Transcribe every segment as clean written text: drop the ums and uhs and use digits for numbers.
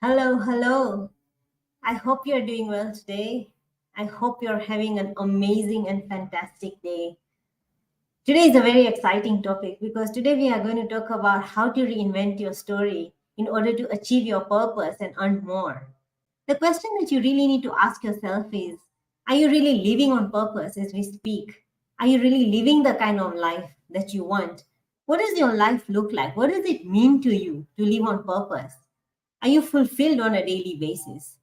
Hello, hello. I hope you're doing well today. I hope you're having an amazing and fantastic day. Today is a very exciting topic because today we are going to talk about how to reinvent your story in order to achieve your purpose and earn more. The question that you really need to ask yourself is, are you really living on purpose as we speak? Are you really living the kind of life that you want? What does your life look like? What does it mean to you to live on purpose? Are you fulfilled on a daily basis?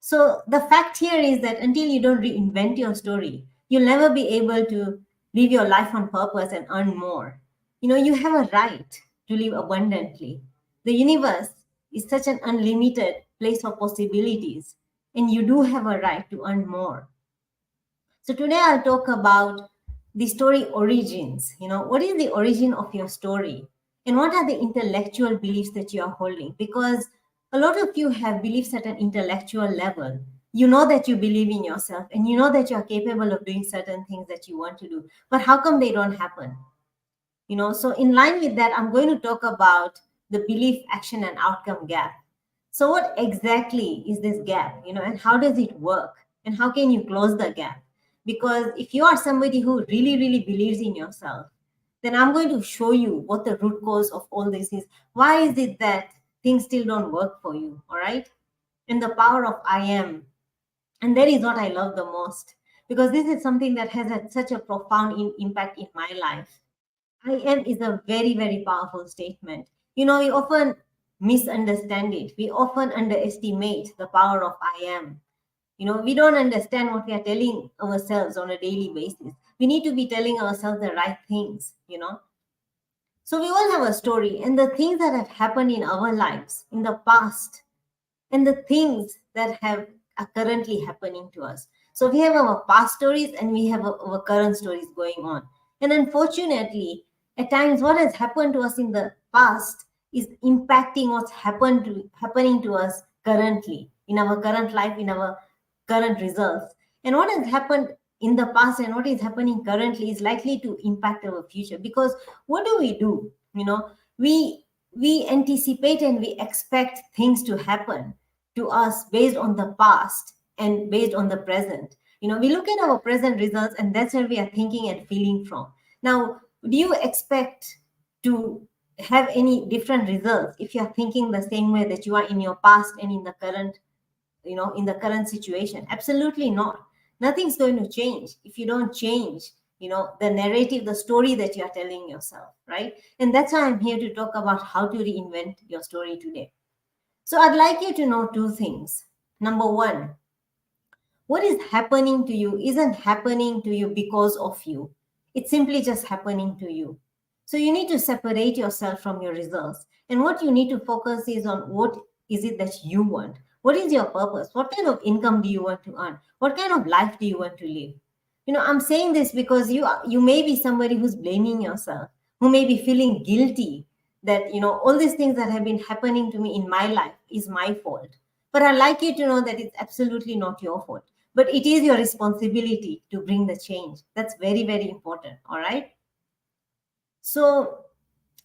So the fact here is that until you don't reinvent your story, you'll never be able to live your life on purpose and earn more. You have a right to live abundantly. The universe is such an unlimited place of possibilities, and you do have a right to earn more. So today I'll talk about the story origins. What is the origin of your story? And what are the intellectual beliefs that you are holding? Because a lot of you have beliefs at an intellectual level. You know that you believe in yourself and you know that you are capable of doing certain things that you want to do. But how come they don't happen? So in line with that, I'm going to talk about the belief, action, and outcome gap. So what exactly is this gap, and how does it work? And how can you close the gap? Because if you are somebody who really, really believes in yourself, then I'm going to show you what the root cause of all this is. Why is it that things still don't work for you? All right. And the power of I am. And that is what I love the most, because this is something that has had such a profound impact in my life. I am is a very, very powerful statement. We often misunderstand it. We often underestimate the power of I am. We don't understand what we are telling ourselves on a daily basis. We need to be telling ourselves the right things. So we all have a story, and the things that have happened in our lives in the past, and the things that are currently happening to us. So we have our past stories and we have our current stories going on. And unfortunately, at times what has happened to us in the past is impacting what's happening to us currently, in our current life, in our current results. And what has happened in the past and what is happening currently is likely to impact our future. Because what do? We anticipate and we expect things to happen to us based on the past and based on the present. We look at our present results and that's where we are thinking and feeling from. Now, do you expect to have any different results if you are thinking the same way that you are in your past and in the current, in the current situation? Absolutely not. Nothing's going to change if you don't change the narrative, the story that you are telling yourself, right? And that's why I'm here to talk about how to reinvent your story today. So I'd like you to know two things. Number one, what is happening to you isn't happening to you because of you. It's simply just happening to you. So you need to separate yourself from your results. And what you need to focus is on what is it that you want? What is your purpose? What kind of income do you want to earn? What kind of life do you want to live? I'm saying this because you may be somebody who's blaming yourself, who may be feeling guilty that all these things that have been happening to me in my life is my fault. But I'd like you to know that it's absolutely not your fault, but it is your responsibility to bring the change. That's very, very important. All right. So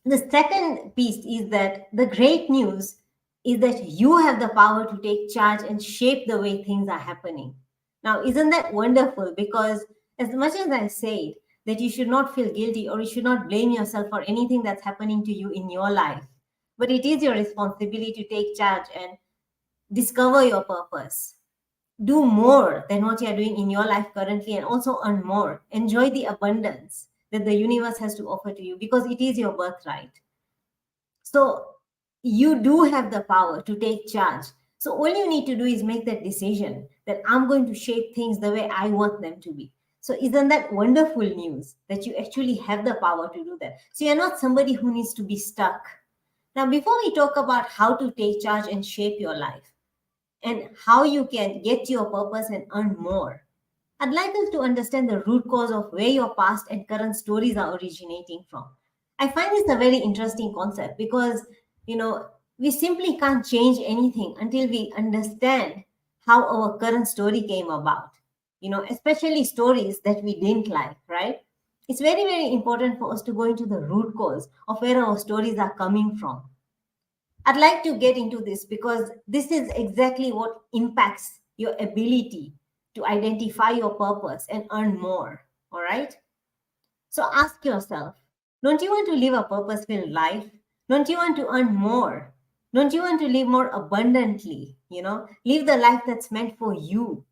the second piece is that the great news is that you have the power to take charge and shape the way things are happening. Now, isn't that wonderful? Because as much as I said that you should not feel guilty or you should not blame yourself for anything that's happening to you in your life, but it is your responsibility to take charge and discover your purpose. Do more than what you are doing in your life currently and also earn more. Enjoy the abundance that the universe has to offer to you because it is your birthright. So you do have the power to take charge. So all you need to do is make that decision that I'm going to shape things the way I want them to be. So isn't that wonderful news that you actually have the power to do that? So you're not somebody who needs to be stuck. Now, before we talk about how to take charge and shape your life and how you can get your purpose and earn more, I'd like us to understand the root cause of where your past and current stories are originating from. I find this a very interesting concept because, we simply can't change anything until we understand how our current story came about, especially stories that we didn't like, right? It's very, very important for us to go into the root cause of where our stories are coming from. I'd like to get into this because this is exactly what impacts your ability to identify your purpose and earn more. All right. So ask yourself, don't you want to live a purpose filled life? Don't you want to earn more? Don't you want to live more abundantly? Live the life that's meant for you.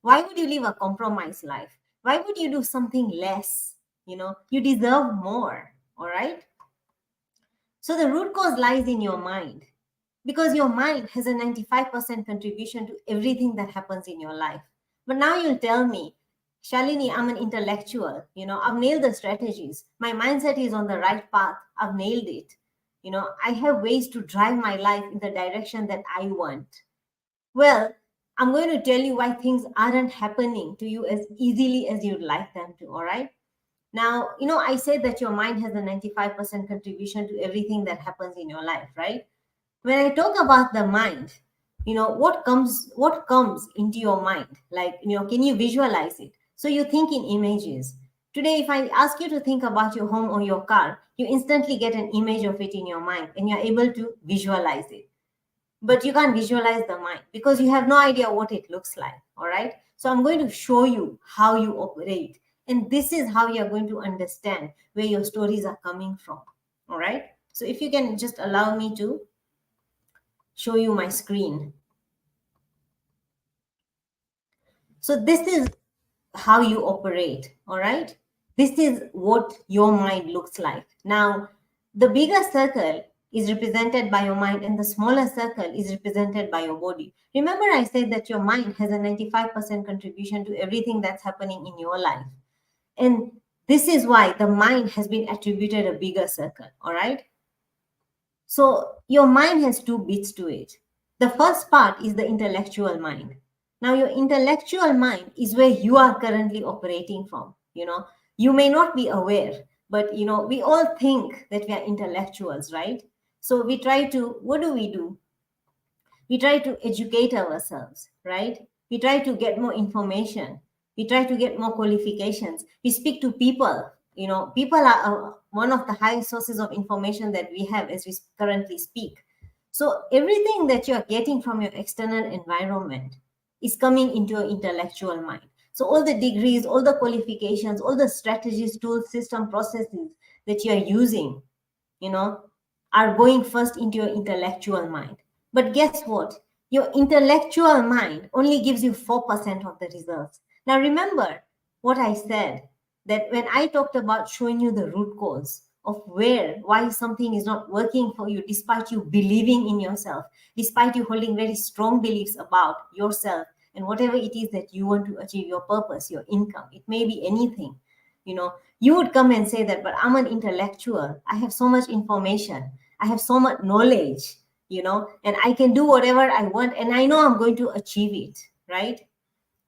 Why would you live a compromised life? Why would you do something less? You deserve more. All right. So the root cause lies in your mind, because your mind has a 95% contribution to everything that happens in your life. But now you'll tell me, Shalini, I'm an intellectual. I've nailed the strategies. My mindset is on the right path. I've nailed it. I have ways to drive my life in the direction that I want. Well, I'm going to tell you why things aren't happening to you as easily as you'd like them to. All right. Now, I said that your mind has a 95% contribution to everything that happens in your life, right? When I talk about the mind, what comes into your mind? Like, can you visualize it? So you think in images. Today, if I ask you to think about your home or your car, you instantly get an image of it in your mind and you're able to visualize it. But you can't visualize the mind because you have no idea what it looks like. All right. So I'm going to show you how you operate. And this is how you're going to understand where your stories are coming from. All right. So if you can just allow me to show you my screen. So this is how you operate. All right. This is what your mind looks like. Now, the bigger circle is represented by your mind and the smaller circle is represented by your body. Remember, I said that your mind has a 95% contribution to everything that's happening in your life. And this is why the mind has been attributed a bigger circle. All right. So your mind has two bits to it. The first part is the intellectual mind. Now, your intellectual mind is where you are currently operating from. You may not be aware, but we all think that we are intellectuals, right? So we try to, what do? We try to educate ourselves, right? We try to get more information. We try to get more qualifications. We speak to people. People are one of the highest sources of information that we have as we currently speak. So everything that you're getting from your external environment is coming into your intellectual mind. So all the degrees, all the qualifications, all the strategies, tools, system, processes that you're using, you know, are going first into your intellectual mind. But guess what? Your intellectual mind only gives you 4% of the results. Now, remember what I said, that when I talked about showing you the root cause of why something is not working for you, despite you believing in yourself, despite you holding very strong beliefs about yourself and whatever it is that you want to achieve, your purpose, your income, it may be anything. You would come and say that, but I'm an intellectual. I have so much information. I have so much knowledge, and I can do whatever I want, and I know I'm going to achieve it, right?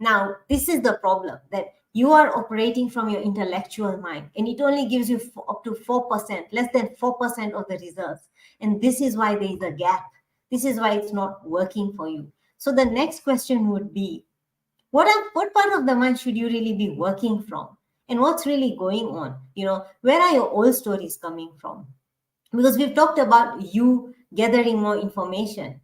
Now, this is the problem, that you are operating from your intellectual mind, and it only gives you up to 4%, less than 4% of the results. And this is why there is a gap. This is why it's not working for you. So the next question would be, what part of the mind should you really be working from? And what's really going on? Where are your old stories coming from? Because we've talked about you gathering more information,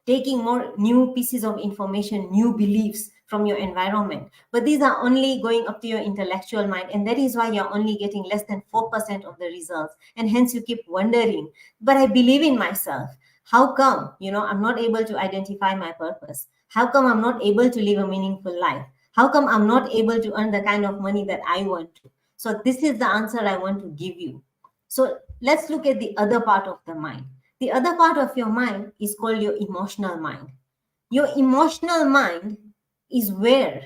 taking more new pieces of information, new beliefs from your environment. But these are only going up to your intellectual mind. And that is why you're only getting less than 4% of the results. And hence you keep wondering, but I believe in myself. How come, I'm not able to identify my purpose? How come I'm not able to live a meaningful life? How come I'm not able to earn the kind of money that I want to? So this is the answer I want to give you. So let's look at the other part of the mind. The other part of your mind is called your emotional mind. Your emotional mind is where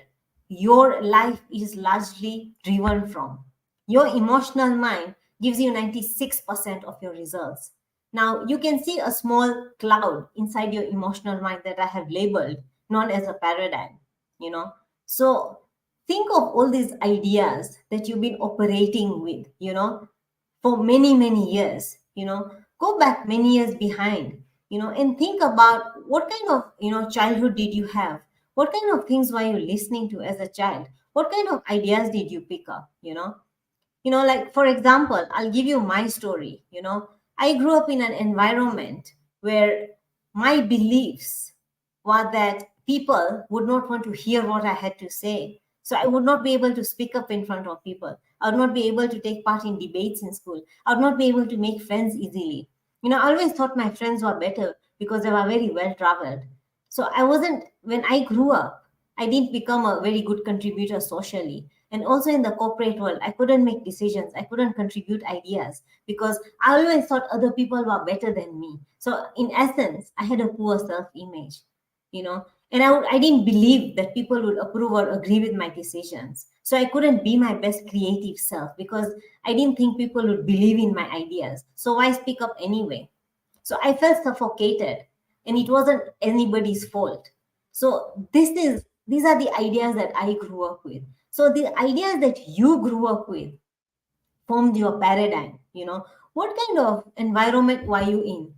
your life is largely driven from. Your emotional mind gives you 96% of your results. Now, you can see a small cloud inside your emotional mind that I have labeled, known as a paradigm, So think of all these ideas that you've been operating with, for many, many years. Go back many years behind, and think about what kind of, childhood did you have? What kind of things were you listening to as a child? What kind of ideas did you pick up? Like, for example, I'll give you my story. I grew up in an environment where my beliefs were that people would not want to hear what I had to say. So I would not be able to speak up in front of people. I would not be able to take part in debates in school. I would not be able to make friends easily. I always thought my friends were better because they were very well traveled. So I wasn't, when I grew up, I didn't become a very good contributor socially. And also in the corporate world, I couldn't make decisions. I couldn't contribute ideas because I always thought other people were better than me. So in essence, I had a poor self-image, and I didn't believe that people would approve or agree with my decisions. So I couldn't be my best creative self because I didn't think people would believe in my ideas. So why speak up anyway? So I felt suffocated, and it wasn't anybody's fault. So these are the ideas that I grew up with. So the ideas that you grew up with formed your paradigm. What kind of environment were you in?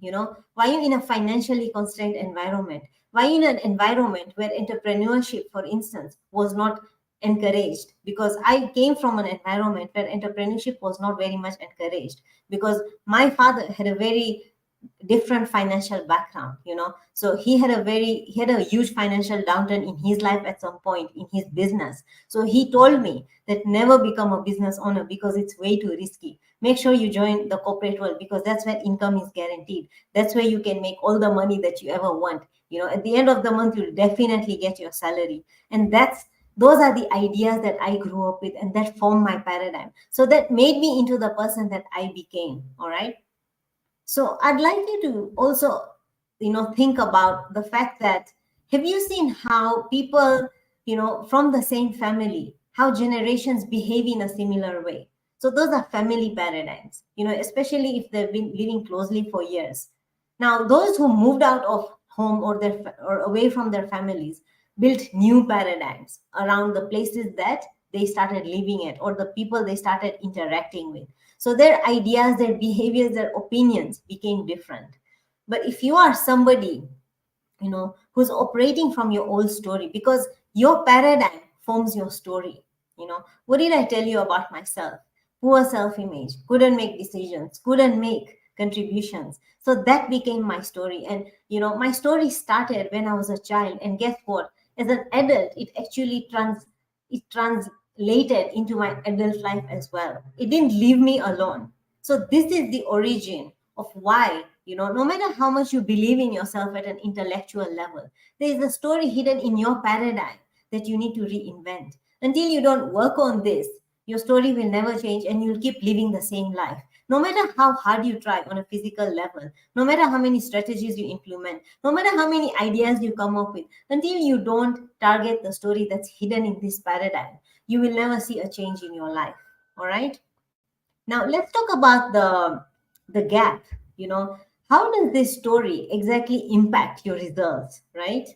Were you in a financially constrained environment? Were you in an environment where entrepreneurship, for instance, was not encouraged? Because I came from an environment where entrepreneurship was not very much encouraged, because my father had a very different financial background. So he had a huge financial downturn in his life at some point in his business. So he told me that never become a business owner because it's way too risky. Make sure you join the corporate world because that's where income is guaranteed. That's where you can make all the money that you ever want. At the end of the month you'll definitely get your salary. And those are the ideas that I grew up with, and that formed my paradigm. So that made me into the person that I became. All right. So I'd like you to also, think about the fact that, have you seen how people, from the same family, how generations behave in a similar way? So those are family paradigms, especially if they've been living closely for years. Now, those who moved out of home or away from their families built new paradigms around the places that they started living at or the people they started interacting with. So their ideas, their behaviors, their opinions became different. But if you are somebody, who's operating from your old story, because your paradigm forms your story. What did I tell you about myself? Poor self-image, couldn't make decisions, couldn't make contributions. So that became my story. And, my story started when I was a child. And guess what? As an adult, it translated into my adult life as well. It didn't leave me alone. So this is the origin of why, no matter how much you believe in yourself at an intellectual level, there is a story hidden in your paradigm that you need to reinvent. Until you don't work on this, your story will never change and you'll keep living the same life. No matter how hard you try on a physical level, no matter how many strategies you implement, no matter how many ideas you come up with, until you don't target the story that's hidden in this paradigm, you will never see a change in your life. All right? Now let's talk about the gap. How does this story exactly impact your results, right?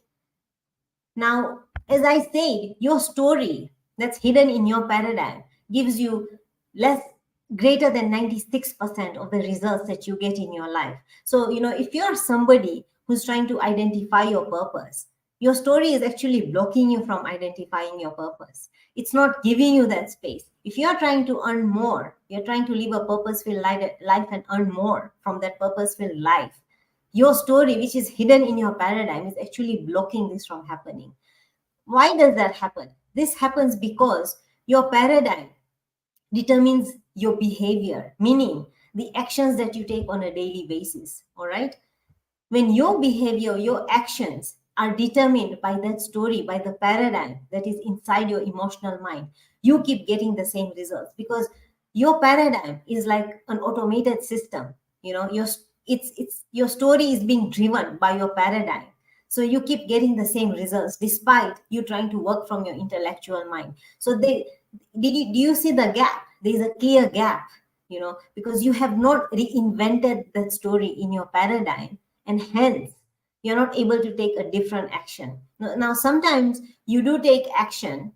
Now, as I said, your story that's hidden in your paradigm gives you less greater than 96% of the results that you get in your life. So, if you're somebody who's trying to identify your purpose, your story is actually blocking you from identifying your purpose. It's not giving you that space. If you're trying to earn more, you're trying to live a purposeful life and earn more from that purposeful life, your story, which is hidden in your paradigm, is actually blocking this from happening. Why does that happen? This happens because your paradigm determines your behavior, meaning the actions that you take on a daily basis. All right. When your behavior, your actions are determined by that story, by the paradigm that is inside your emotional mind, you keep getting the same results because your paradigm is like an automated system. Your story is being driven by your paradigm. So you keep getting the same results despite you trying to work from your intellectual mind. So do you see the gap? There is a clear gap, because you have not reinvented that story in your paradigm, and hence you're not able to take a different action. Now sometimes you do take action,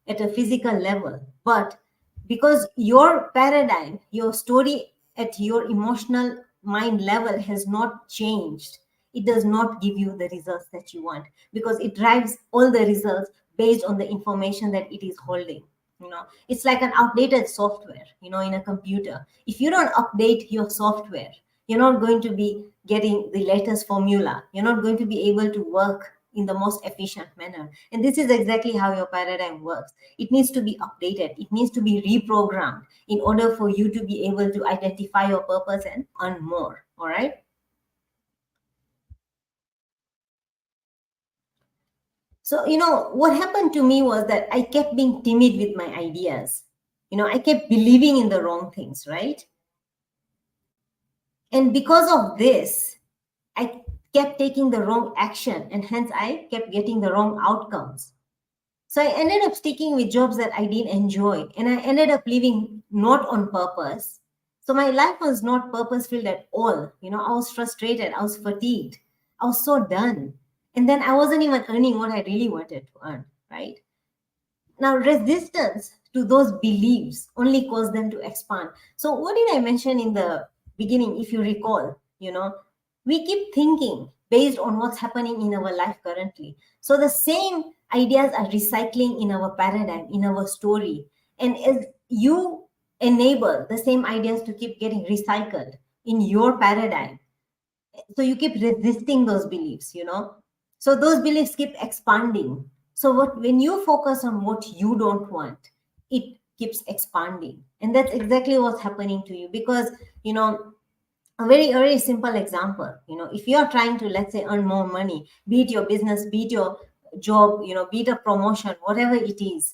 at a physical level, but because your paradigm, your story at your emotional mind level has not changed, it does not give you the results that you want, because it drives all the results based on the information that it is holding. It's like an outdated software, in a computer. If you don't update your software, You're not going to be getting the latest formula. You're not going to be able to work in the most efficient manner. And this is exactly how your paradigm works. It needs to be updated, it needs to be reprogrammed in order for you to be able to identify your purpose and earn more. All right. So, what happened to me was that I kept being timid with my ideas. I kept believing in the wrong things, right? And because of this, I kept taking the wrong action, and hence I kept getting the wrong outcomes. So I ended up sticking with jobs that I didn't enjoy, and I ended up living not on purpose. So my life was not purpose filled at all. I was frustrated, I was fatigued, I was so done. And then I wasn't even earning what I really wanted to earn, right? Now, resistance to those beliefs only caused them to expand. So, what did I mention in the beginning? If you recall, we keep thinking based on what's happening in our life currently. So, the same ideas are recycling in our paradigm, in our story. And as you enable the same ideas to keep getting recycled in your paradigm, so you keep resisting those beliefs. So those beliefs keep expanding. So when you focus on what you don't want, it keeps expanding. And that's exactly what's happening to you. Because a very simple example, if you're trying to, let's say, earn more money, be it your business, be it your job, be it a promotion, whatever it is,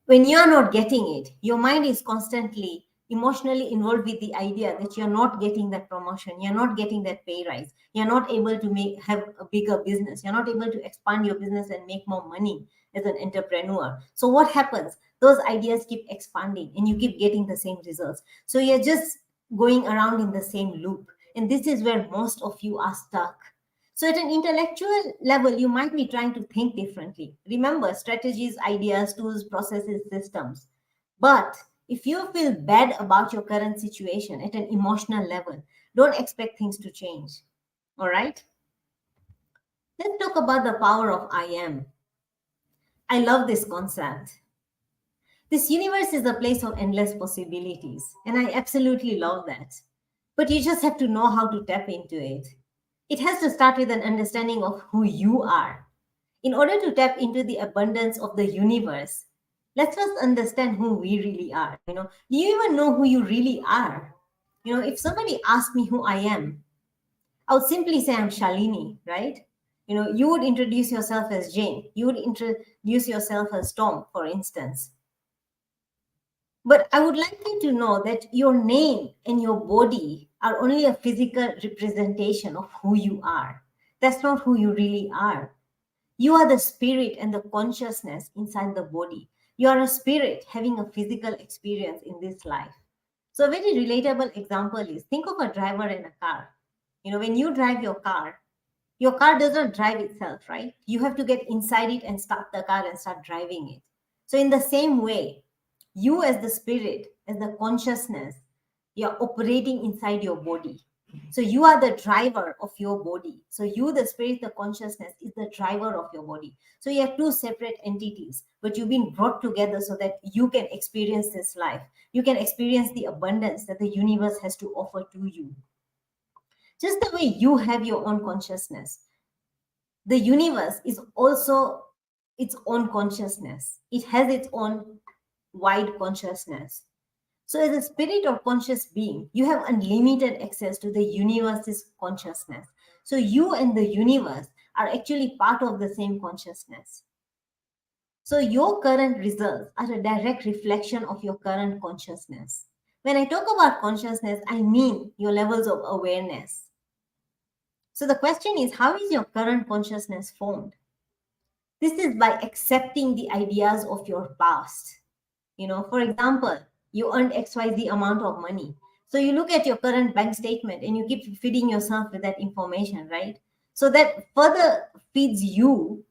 when you're not getting it, your mind is constantly emotionally involved with the idea that you're not getting that promotion, you're not getting that pay rise, you're not able to have a bigger business, you're not able to expand your business and make more money as an entrepreneur. So what happens? Those ideas keep expanding and you keep getting the same results. So you're just going around in the same loop. And this is where most of you are stuck. So, at an intellectual level, you might be trying to think differently. Remember, strategies, ideas, tools, processes, systems. But if you feel bad about your current situation at an emotional level, don't expect things to change. All right? Let's talk about the power of I am. I love this concept. This universe is a place of endless possibilities, and I absolutely love that. But you just have to know how to tap into it. It has to start with an understanding of who you are. In order to tap into the abundance of the universe, let's first understand who we really are. Do you even know who you really are? If somebody asked me who I am, I would simply say I'm Shalini, right? You would introduce yourself as Jane. You would introduce yourself as Tom, for instance. But I would like you to know that your name and your body are only a physical representation of who you are. That's not who you really are. You are the spirit and the consciousness inside the body. You are a spirit having a physical experience in this life. So, a very relatable example is, think of a driver in a car. When you drive your car does not drive itself, right? You have to get inside it and start the car and start driving it. So, in the same way, you as the spirit, as the consciousness, you're operating inside your body. So you are the driver of your body. So you, the spirit, the consciousness, is the driver of your body. So you have two separate entities, but you've been brought together so that you can experience this life. You can experience the abundance that the universe has to offer to you. Just the way you have your own consciousness, the universe is also its own consciousness. It has its own wide consciousness. So, as a spirit or conscious being, you have unlimited access to the universe's consciousness. So, you and the universe are actually part of the same consciousness. So, your current results are a direct reflection of your current consciousness. When I talk about consciousness, I mean your levels of awareness. So, the question is, how is your current consciousness formed? This is by accepting the ideas of your past. For example, you earned XYZ amount of money. So you look at your current bank statement and you keep feeding yourself with that information, right? So that further feeds into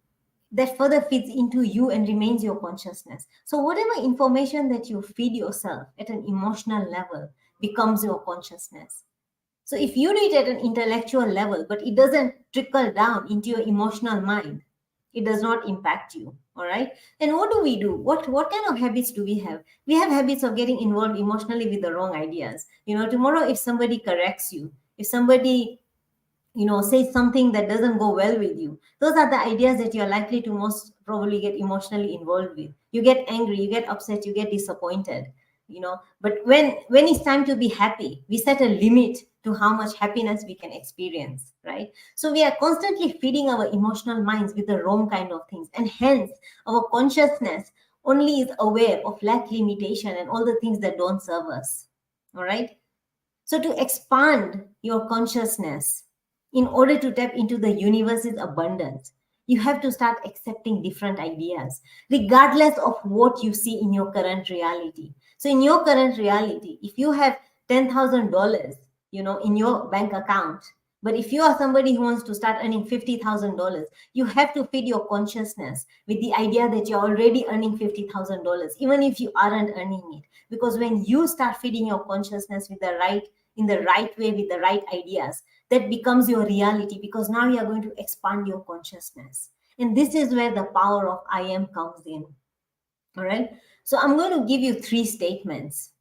you and remains your consciousness. So whatever information that you feed yourself at an emotional level becomes your consciousness. So if you read at an intellectual level, but it doesn't trickle down into your emotional mind, it does not impact you. All right. And what do we do? What kind of habits do we have? We have habits of getting involved emotionally with the wrong ideas. Tomorrow if somebody corrects you, if somebody say something that doesn't go well with you, those are the ideas that you're likely to most probably get emotionally involved with. You get angry, you get upset, you get disappointed. But when it's time to be happy, we set a limit to how much happiness we can experience, right? So we are constantly feeding our emotional minds with the wrong kind of things, and hence our consciousness only is aware of lack, limitation, and all the things that don't serve us. All right. So, to expand your consciousness, in order to tap into the universe's abundance, you have to start accepting different ideas, regardless of what you see in your current reality. So, in your current reality, if you have $10,000, in your bank account, but if you are somebody who wants to start earning $50,000, you have to feed your consciousness with the idea that you're already earning $50,000, even if you aren't earning it. Because when you start feeding your consciousness with in the right way, with the right ideas, that becomes your reality, because now you are going to expand your consciousness. And this is where the power of I am comes in. All right. So I'm going to give you 3 statements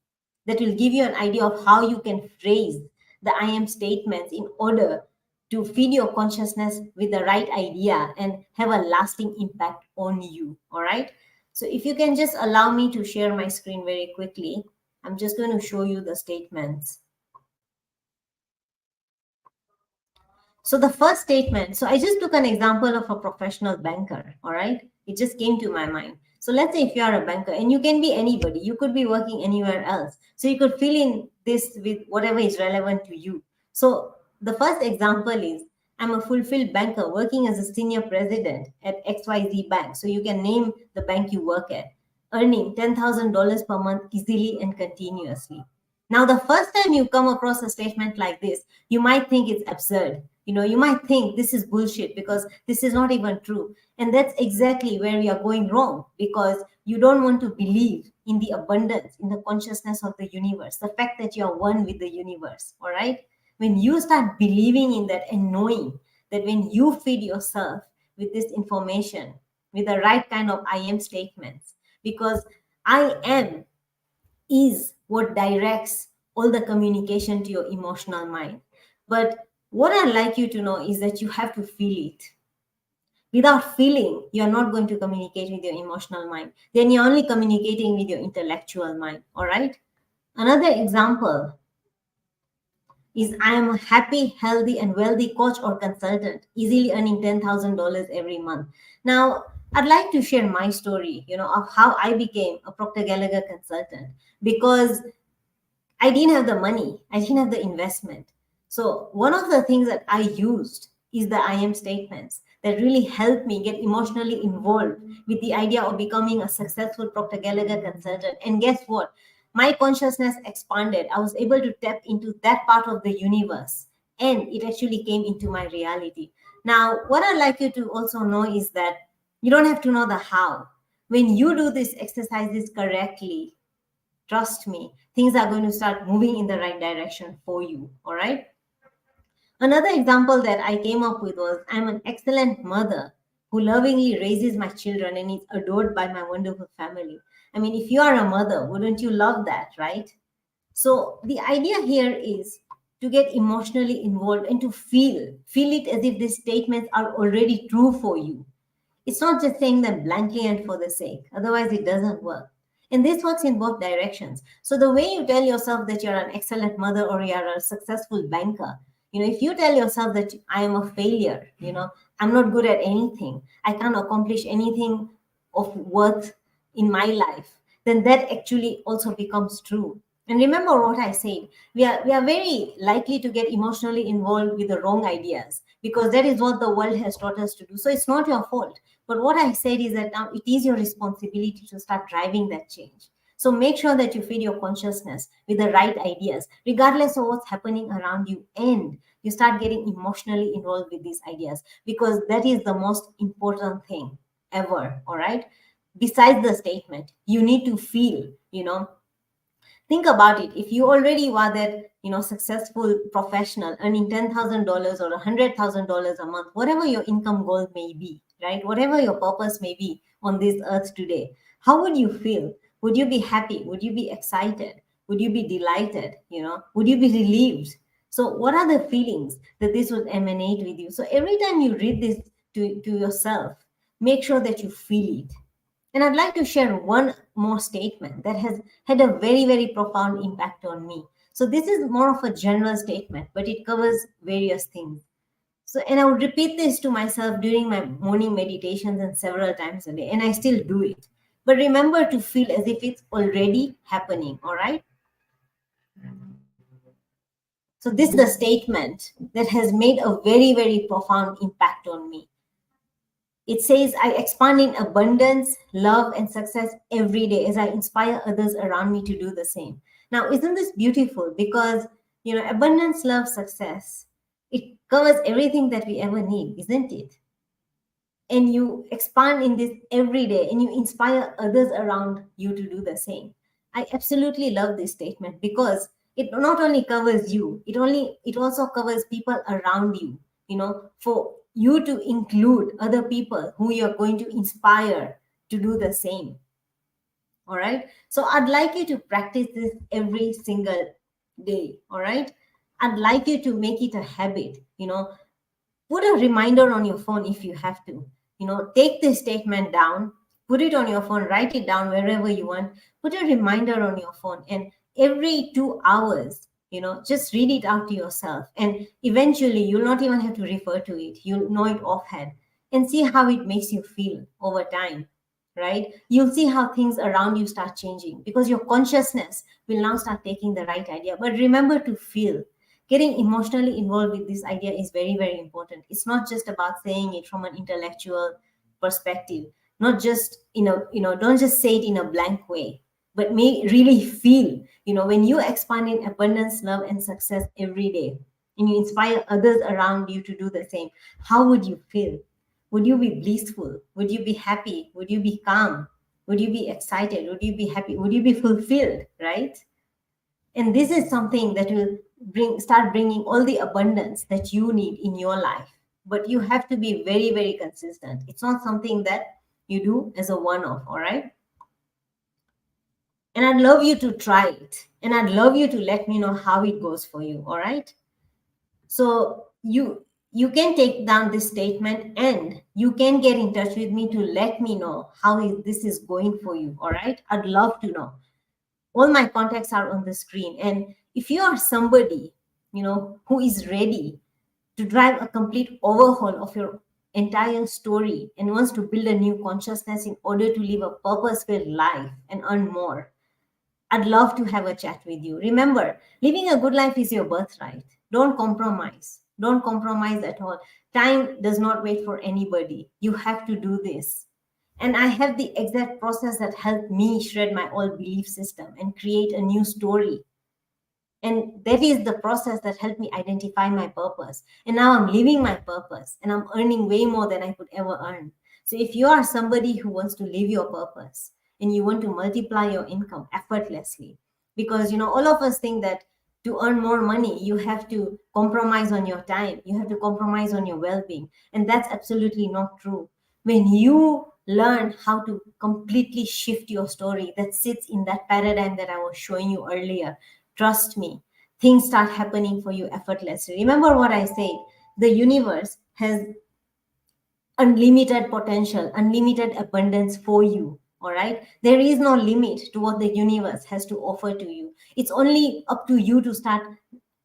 that will give you an idea of how you can phrase the I am statements in order to feed your consciousness with the right idea and have a lasting impact on you. All right. So if you can just allow me to share my screen very quickly, I'm just going to show you the statements. So the first statement, so I just took an example of a professional banker, all right? It just came to my mind. So let's say if you are a banker, and you can be anybody, you could be working anywhere else. So you could fill in this with whatever is relevant to you. So the first example is, I'm a fulfilled banker working as a senior president at XYZ Bank. So you can name the bank you work at, earning $10,000 per month easily and continuously. Now, the first time you come across a statement like this, you might think it's absurd. You might think this is bullshit because this is not even true. And that's exactly where we are going wrong, because you don't want to believe in the abundance, in the consciousness of the universe, the fact that you are one with the universe. All right. When you start believing in that and knowing that when you feed yourself with this information, with the right kind of I am statements, because I am is what directs all the communication to your emotional mind. But what I'd like you to know is that you have to feel it. Without feeling, you're not going to communicate with your emotional mind. Then you're only communicating with your intellectual mind. All right. Another example is, I am a happy, healthy, and wealthy coach or consultant, easily earning $10,000 every month. Now, I'd like to share my story, of how I became a Procter Gallagher consultant, because I didn't have the money, I didn't have the investment. So one of the things that I used is the I am statements that really helped me get emotionally involved with the idea of becoming a successful Procter Gallagher consultant. And guess what? My consciousness expanded. I was able to tap into that part of the universe, and it actually came into my reality. Now, what I'd like you to also know is that you don't have to know the how. When you do these exercises correctly, trust me, things are going to start moving in the right direction for you. All right. Another example that I came up with was, I'm an excellent mother who lovingly raises my children and is adored by my wonderful family. I mean, if you are a mother, wouldn't you love that, right? So the idea here is to get emotionally involved and to feel it as if these statements are already true for you. It's not just saying them blankly and for the sake, otherwise, it doesn't work. And this works in both directions. So, the way you tell yourself that you're an excellent mother or you're a successful banker, if you tell yourself that I am a failure, I'm not good at anything, I can't accomplish anything of worth in my life, then that actually also becomes true. And remember what I said, we are very likely to get emotionally involved with the wrong ideas, because that is what the world has taught us to do. So it's not your fault. But what I said is that now it is your responsibility to start driving that change. So make sure that you feed your consciousness with the right ideas, regardless of what's happening around you, and you start getting emotionally involved with these ideas, because that is the most important thing ever. All right. Besides the statement, you need to feel, think about it. If you already are that, successful professional earning $10,000 or $100,000 a month, whatever your income goal may be, right? Whatever your purpose may be on this earth today, how would you feel? Would you be happy? Would you be excited? Would you be delighted? Would you be relieved? So what are the feelings that this would emanate with you? So every time you read this to yourself, make sure that you feel it. And I'd like to share one more statement that has had a very, very profound impact on me. So this is more of a general statement, but it covers various things. So, and I would repeat this to myself during my morning meditations and several times a day, and I still do it. But remember to feel as if it's already happening, all right? So, this is the statement that has made a very, very profound impact on me. It says, I expand in abundance, love, and success every day as I inspire others around me to do the same. Now, isn't this beautiful? Because, abundance, love, success, it covers everything that we ever need, isn't it? And you expand in this every day and you inspire others around you to do the same. I absolutely love this statement because it not only covers you, it also covers people around you, for you to include other people who you're going to inspire to do the same. All right. So I'd like you to practice this every single day. All right. I'd like you to make it a habit, put a reminder on your phone if you have to. Take this statement down, put it on your phone, write it down wherever you want, put a reminder on your phone, and every 2 hours, just read it out to yourself. And eventually, you'll not even have to refer to it. You'll know it offhand and see how it makes you feel over time, right? You'll see how things around you start changing because your consciousness will now start taking the right idea. But remember to feel. Getting emotionally involved with this idea is very, very important. It's not just about saying it from an intellectual perspective, not just don't just say it in a blank way, but may really feel. When you expand in abundance, love, and success every day, and you inspire others around you to do the same, how would you feel? Would you be blissful? Would you be happy? Would you be calm? Would you be excited? Would you be happy? Would you be fulfilled? Right? And this is something that will start bringing all the abundance that you need in your life. But you have to be very, very consistent. It's not something that you do as a one-off, all right? And I'd love you to try it. And I'd love you to let me know how it goes for you, all right? So you can take down this statement and you can get in touch with me to let me know how this is going for you, all right? I'd love to know. All my contacts are on the screen. And if you are somebody, who is ready to drive a complete overhaul of your entire story and wants to build a new consciousness in order to live a purpose-filled life and earn more, I'd love to have a chat with you. Remember, living a good life is your birthright. Don't compromise. Don't compromise at all. Time does not wait for anybody. You have to do this. And I have the exact process that helped me shred my old belief system and create a new story. And that is the process that helped me identify my purpose. And now I'm living my purpose and I'm earning way more than I could ever earn. So if you are somebody who wants to live your purpose and you want to multiply your income effortlessly, because all of us think that to earn more money, you have to compromise on your time, you have to compromise on your well-being. And that's absolutely not true. When you learn how to completely shift your story that sits in that paradigm that I was showing you earlier, trust me, things start happening for you effortlessly. Remember what I said, the universe has unlimited potential, unlimited abundance for you. All right. There is no limit to what the universe has to offer to you. It's only up to you to start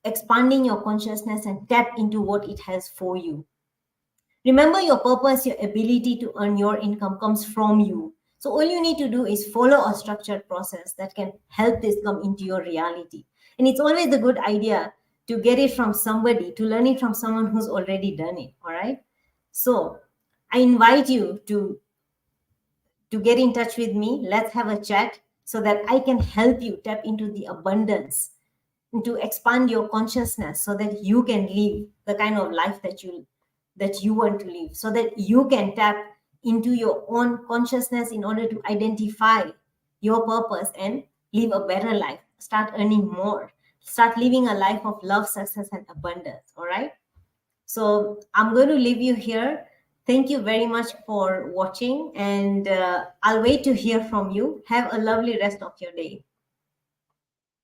expanding your consciousness and tap into what it has for you. Remember, your purpose, your ability to earn your income comes from you. So all you need to do is follow a structured process that can help this come into your reality. And it's always a good idea to get it from somebody, to learn it from someone who's already done it. All right. So I invite you to get in touch with me. Let's have a chat so that I can help you tap into the abundance and to expand your consciousness so that you can live the kind of life that you want to live, so that you can tap into your own consciousness in order to identify your purpose and live a better life, start earning more, start living a life of love, success, and abundance. All right. So I'm going to leave you here. Thank you very much for watching, and I'll wait to hear from you. Have a lovely rest of your day.